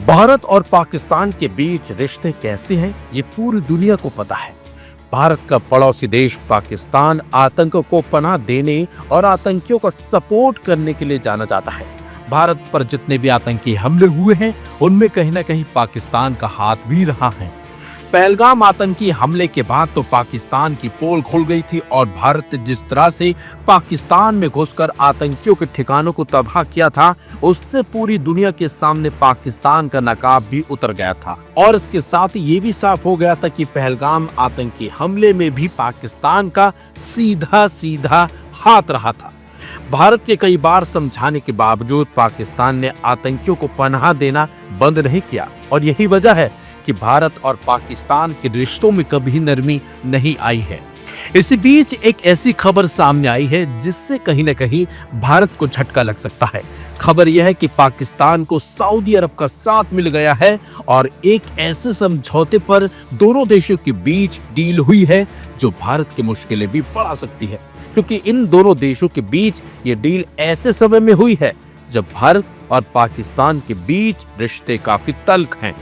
भारत और पाकिस्तान के बीच रिश्ते कैसे हैं ये पूरी दुनिया को पता है। भारत का पड़ोसी देश पाकिस्तान आतंक को पनाह देने और आतंकियों का सपोर्ट करने के लिए जाना जाता है। भारत पर जितने भी आतंकी हमले हुए हैं उनमें कहीं ना कहीं पाकिस्तान का हाथ भी रहा है। पहलगाम आतंकी हमले के बाद तो पाकिस्तान की पोल खुल गई थी और भारत ने जिस तरह से पाकिस्तान में घुसकर आतंकियों के ठिकानों को तबाह किया था, उससे पूरी दुनिया के सामने पाकिस्तान का नकाब भी उतर गया था। और इसके साथ ही ये भी साफ हो गया था कि पहलगाम आतंकी हमले में भी पाकिस्तान का सीधा सीधा हाथ रहा था। भारत के कई बार समझाने के बावजूद पाकिस्तान ने आतंकियों को पनाह देना बंद नहीं किया और यही वजह है कि भारत और पाकिस्तान के रिश्तों में कभी नरमी नहीं आई है। इसी बीच एक ऐसी खबर सामने आई है जिससे कहीं न कहीं भारत को झटका लग सकता है। खबर यह है कि पाकिस्तान को सऊदी अरब का साथ मिल गया है और एक ऐसे समझौते पर दोनों देशों के बीच डील हुई है जो भारत की मुश्किलें भी बढ़ा सकती है, क्योंकि इन दोनों देशों के बीच ये डील ऐसे समय में हुई है जब भारत और पाकिस्तान के बीच रिश्ते काफी तल्ख हैं।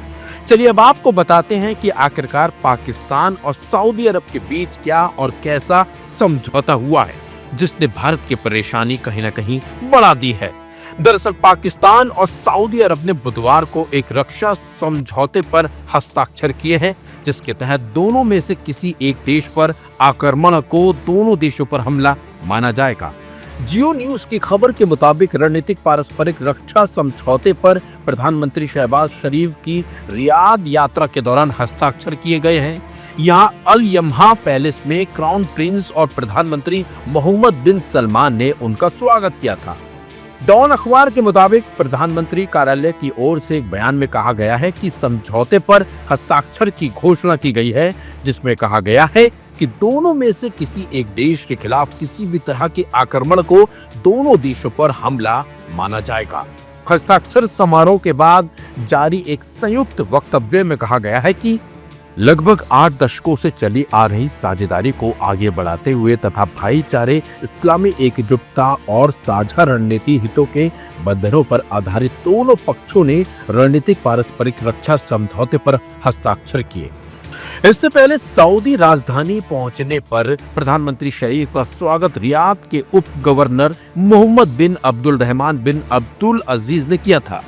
चलिए अब आपको बताते हैं कि आखिरकार पाकिस्तान और सऊदी अरब के बीच क्या और कैसा समझौता हुआ है जिसने भारत की परेशानी कहीं ना कहीं बढ़ा दी है। दरअसल पाकिस्तान और सऊदी अरब ने बुधवार को एक रक्षा समझौते पर हस्ताक्षर किए हैं जिसके तहत दोनों में से किसी एक देश पर आक्रमण को दोनों देशों पर हमला माना जाएगा। जियो न्यूज की खबर के मुताबिक रणनीतिक पारस्परिक रक्षा समझौते पर प्रधानमंत्री शहबाज शरीफ की रियाद यात्रा के दौरान हस्ताक्षर किए गए हैं। यहाँ अल यमहा पैलेस में क्राउन प्रिंस और प्रधानमंत्री मोहम्मद बिन सलमान ने उनका स्वागत किया था। डॉन अखबार के मुताबिक प्रधानमंत्री कार्यालय की ओर से एक बयान में कहा गया है कि समझौते पर हस्ताक्षर की घोषणा की गई है जिसमें कहा गया है कि दोनों में से किसी एक देश के खिलाफ किसी भी तरह के आक्रमण को दोनों देशों पर हमला माना जाएगा। हस्ताक्षर समारोह के बाद जारी एक संयुक्त वक्तव्य में कहा गया है कि लगभग 8 दशकों से चली आ रही साझेदारी को आगे बढ़ाते हुए तथा भाईचारे, इस्लामी एकजुटता और साझा रणनीति हितों के बंधनों पर आधारित दोनों पक्षों ने रणनीतिक पारस्परिक रक्षा समझौते पर हस्ताक्षर किए। इससे पहले सऊदी राजधानी पहुंचने पर प्रधानमंत्री शरीफ का स्वागत रियाद के उप गवर्नर मोहम्मद बिन अब्दुल रहमान बिन अब्दुल अजीज ने किया था।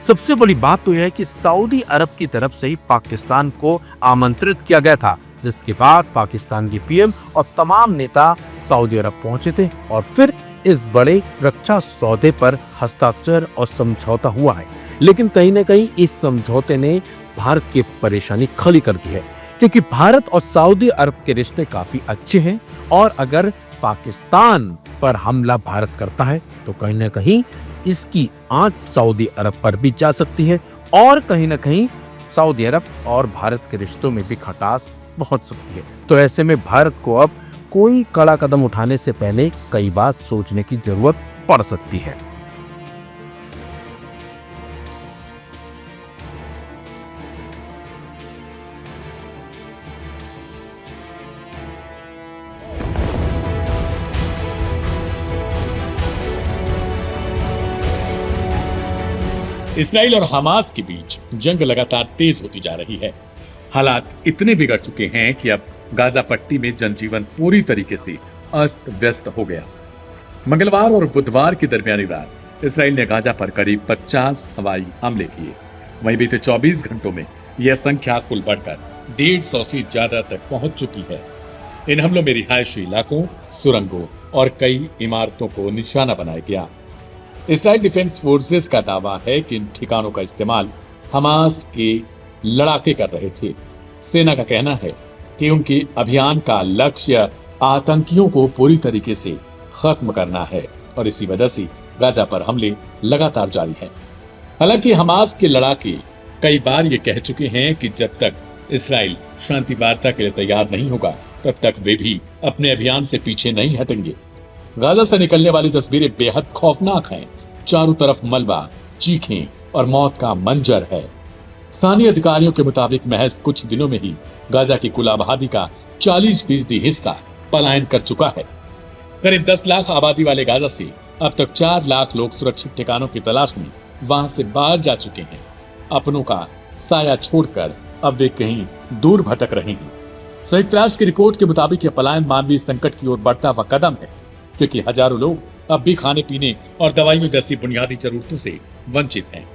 सबसे बड़ी बात तो यह है कि सऊदी अरब की तरफ से ही पाकिस्तान को आमंत्रित किया गया था, जिसके बाद पाकिस्तान की पीएम और तमाम नेता सऊदी अरब पहुंचे थे और फिर इस बड़े रक्षा सौदे पर हस्ताक्षर और समझौता हुआ है। लेकिन कहीं न कहीं इस समझौते ने भारत की परेशानी खड़ी कर दी है, क्योंकि भारत और सऊदी अरब के रिश्ते काफी अच्छे हैं और अगर पाकिस्तान पर हमला भारत करता है तो कहीं न कहीं इसकी आंच सऊदी अरब पर भी जा सकती है और कहीं ना कहीं सऊदी अरब और भारत के रिश्तों में भी खटास पहुंच सकती है। तो ऐसे में भारत को अब कोई कड़ा कदम उठाने से पहले कई बार सोचने की जरूरत पड़ सकती है। इसराइल और हमास के बीच जंग लगातार तेज होती जा रही है। हालात इतने बिगड़ चुके हैं कि अब गाजा पट्टी में जनजीवन पूरी तरीके से अस्त व्यस्त हो गया। मंगलवार और बुधवार की दरमियानी रात इसराइल ने गाजा पर करीब 50 हवाई हमले किए। वहीं बीते 24 घंटों में यह संख्या कुल बढ़कर 150 से ज्यादा तक पहुंच चुकी है। इन हमलों में रिहायशी इलाकों, सुरंगों और कई इमारतों को निशाना बनाया गया। इसराइल डिफेंस फोर्सेस का दावा है कि इन ठिकानों का इस्तेमाल हमास के लड़ाके कर रहे थे। सेना का कहना है कि उनके अभियान का लक्ष्य आतंकियों को पूरी तरीके से खत्म करना है और इसी वजह से गाजा पर हमले लगातार जारी हैं। हालांकि हमास के लड़ाके कई बार ये कह चुके हैं कि जब तक इसराइल शांति वार्ता के लिए तैयार नहीं होगा तब तक वे भी अपने अभियान से पीछे नहीं हटेंगे। गाजा से निकलने वाली तस्वीरें बेहद खौफनाक हैं। चारों तरफ मलबा, चीखें और मौत का मंजर है। स्थानीय अधिकारियों के मुताबिक महज कुछ दिनों में ही गाजा की कुल आबादी का 40% हिस्सा पलायन कर चुका है। करीब 10 लाख आबादी वाले गाजा से अब तक 4 लाख लोग सुरक्षित ठिकानों की तलाश में वहां से बाहर जा चुके हैं। अपनों का साया छोड़कर अब वे कहीं दूर भटक रहे हैं। संयुक्त राष्ट्र की रिपोर्ट के मुताबिक यह पलायन मानवीय संकट की ओर बढ़ता हुआ कदम है, क्योंकि हजारों लोग अब भी खाने पीने और दवाइयों जैसी बुनियादी जरूरतों से वंचित हैं।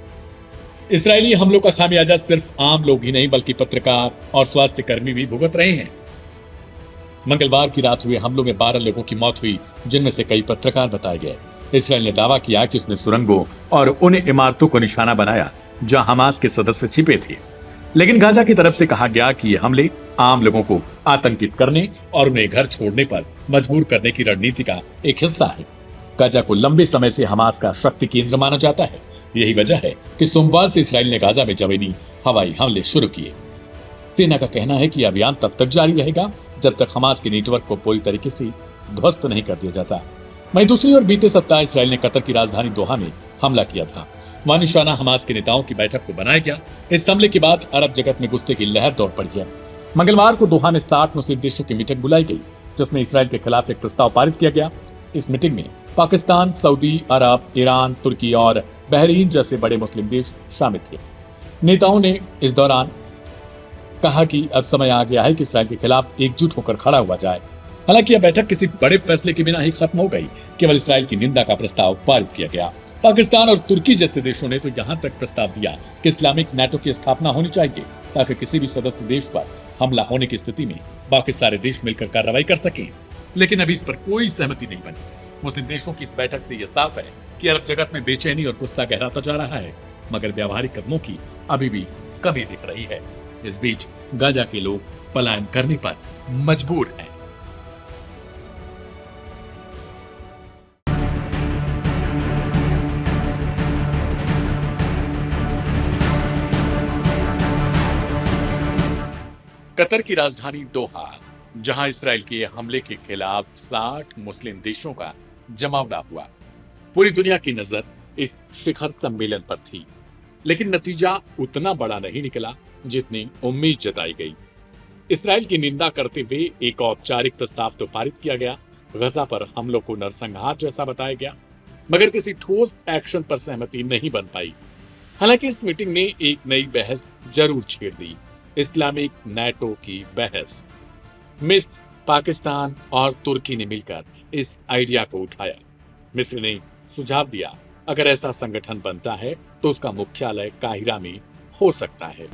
इसराइली हमलों का खामियाजा सिर्फ आम लोग ही नहीं बल्कि पत्रकार और स्वास्थ्य कर्मी भी भुगत रहे हैं। मंगलवार की रात हुए हमलों में 12 लोगों की मौत हुई, जिनमें से कई पत्रकार बताए गए। इसराइल ने दावा किया कि उसने सुरंगों और उन इमारतों को निशाना बनाया जहां हमास के सदस्य छिपे थे, लेकिन गाजा की तरफ से कहा गया कि ये हमले आम लोगों को आतंकित करने और उन्हें घर छोड़ने पर मजबूर करने की रणनीति का एक हिस्सा है। गाजा को लंबे समय से हमास का शक्ति केंद्र माना जाता है। यही वजह है कि सोमवार से इसराइल ने गाजा में जमीनी हवाई हमले शुरू किए। सेना का कहना है कि अभियान तब तक जारी रहेगा जब तक हमास के नेटवर्क को पूरी तरीके से ध्वस्त नहीं कर दिया जाता। वहीं दूसरी ओर बीते सप्ताह इसराइल ने कतर की राजधानी दोहा में हमला किया था। वहां निशाना हमास के नेताओं की बैठक को बनाया गया। इस हमले के बाद अरब जगत में गुस्से की लहर दौड़ पड़ी है। मंगलवार को दोहा में 60 मुस्लिम देशों की मीटिंग बुलाई गई, जिसमें इसराइल के खिलाफ एक प्रस्ताव पारित किया गया। इस मीटिंग में पाकिस्तान, सऊदी अरब, ईरान, तुर्की और बहरीन जैसे बड़े मुस्लिम देश शामिल थे। नेताओं ने इस दौरान कहा कि अब समय आ गया है कि इसराइल के खिलाफ एकजुट होकर खड़ा हुआ जाए। हालांकि यह बैठक किसी बड़े फैसले के बिना ही खत्म हो गई। केवल इसराइल की निंदा का प्रस्ताव पारित किया गया। पाकिस्तान और तुर्की जैसे देशों ने तो यहां तक प्रस्ताव दिया कि इस्लामिक नेटो की स्थापना होनी चाहिए, ताकि किसी भी सदस्य देश पर हमला होने की स्थिति में बाकी सारे देश मिलकर कार्रवाई कर सकें। लेकिन अभी इस पर कोई सहमति नहीं बनी। मुस्लिम देशों की इस बैठक से यह साफ है कि अरब जगत में बेचैनी और गुस्सा गहराता जा रहा है, मगर व्यावहारिक कदमों की अभी भी कमी दिख रही है। इस बीच गाजा के लोग पलायन करने पर मजबूर हैं। कतर की राजधानी दोहा, जहां इसराइल के हमले के खिलाफ 60 मुस्लिम देशों का जमावड़ा हुआ, पूरी दुनिया की नजर इस शिखर सम्मेलन पर थी। लेकिन नतीजा उतना बड़ा नहीं निकला जितनी उम्मीद जताई गई। इसराइल की निंदा करते हुए एक औपचारिक प्रस्ताव तो पारित किया गया, गजा पर हमलों को नरसंहार जैसा बताया गया, मगर किसी ठोस एक्शन पर सहमति नहीं बन पाई। हालांकि इस मीटिंग ने एक नई बहस जरूर छेड़ दी, इस्लामिक नेटो की बहस। मिस्र, पाकिस्तान और तुर्की ने मिलकर इस आइडिया को उठाया। मिस्र ने सुझाव दिया, अगर ऐसा संगठन बनता है तो उसका मुख्यालय काहिरा में हो सकता है।